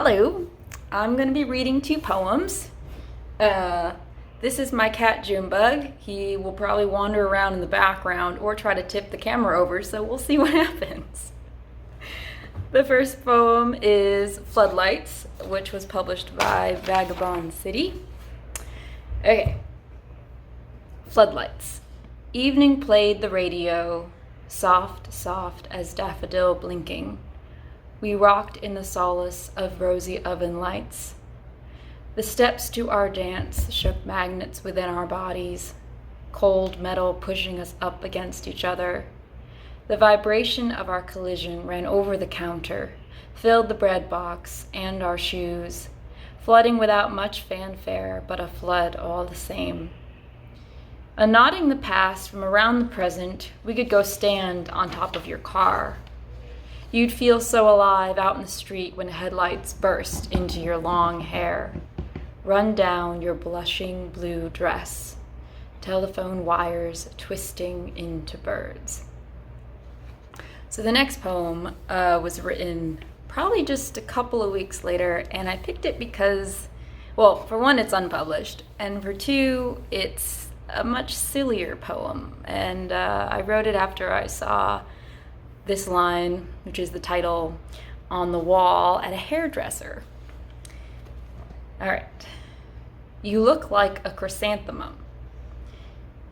Hello, I'm going to be reading two poems. This is my cat Junebug. He will probably wander around in the background or try to tip the camera over, so we'll see what happens. The first poem is Floodlights, which was published by Vagabond City. Okay. Floodlights. Evening played the radio, soft, soft as daffodil blinking. We rocked in the solace of rosy oven lights. The steps to our dance shook magnets within our bodies, cold metal pushing us up against each other. The vibration of our collision ran over the counter, filled the bread box and our shoes, flooding without much fanfare, but a flood all the same. Nodding the past from around the present, we could go stand on top of your car. You'd feel so alive out in the street when headlights burst into your long hair, run down your blushing blue dress, telephone wires twisting into birds. So the next poem was written probably just a couple of weeks later, and I picked it because, well, for one, it's unpublished, and for two, it's a much sillier poem, and I wrote it after I saw this line, which is the title, on the wall at a hairdresser. All right. You look like a chrysanthemum.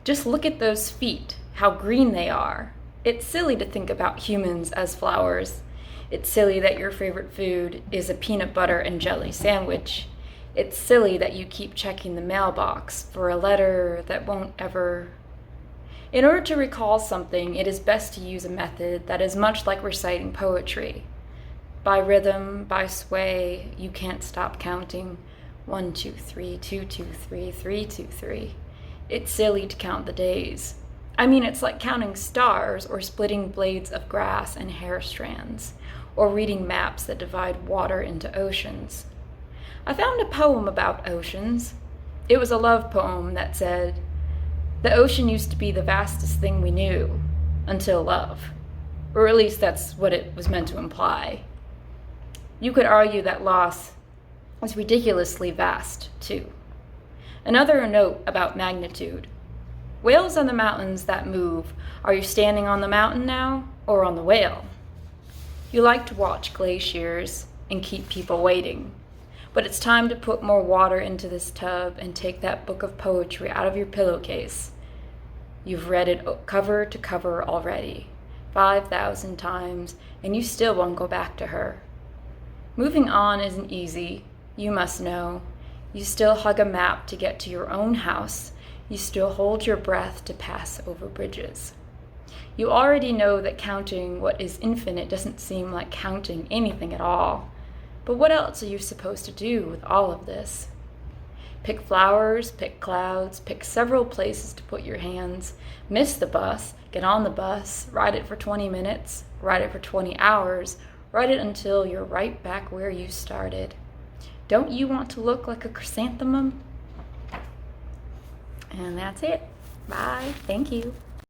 Just look at those feet, how green they are. It's silly to think about humans as flowers. It's silly that your favorite food is a peanut butter and jelly sandwich. It's silly that you keep checking the mailbox for a letter that won't ever. In order to recall something, it is best to use a method that is much like reciting poetry. By rhythm, by sway, you can't stop counting. 1, 2, 3, 2, 2, 3, 3, 2, 3. It's silly to count the days. I mean, it's like counting stars or splitting blades of grass and hair strands, or reading maps that divide water into oceans. I found a poem about oceans. It was a love poem that said, "The ocean used to be the vastest thing we knew, until love." Or at least that's what it was meant to imply. You could argue that loss is ridiculously vast, too. Another note about magnitude. Whales on the mountains that move. Are you standing on the mountain now, or on the whale? You like to watch glaciers and keep people waiting. But it's time to put more water into this tub and take that book of poetry out of your pillowcase. You've read it cover to cover already, 5,000 times, and you still won't go back to her. Moving on isn't easy, you must know. You still hug a map to get to your own house. You still hold your breath to pass over bridges. You already know that counting what is infinite doesn't seem like counting anything at all. But what else are you supposed to do with all of this? Pick flowers, pick clouds, pick several places to put your hands. Miss the bus, get on the bus, ride it for 20 minutes, ride it for 20 hours, ride it until you're right back where you started. Don't you want to look like a chrysanthemum? And that's it. Bye. Thank you.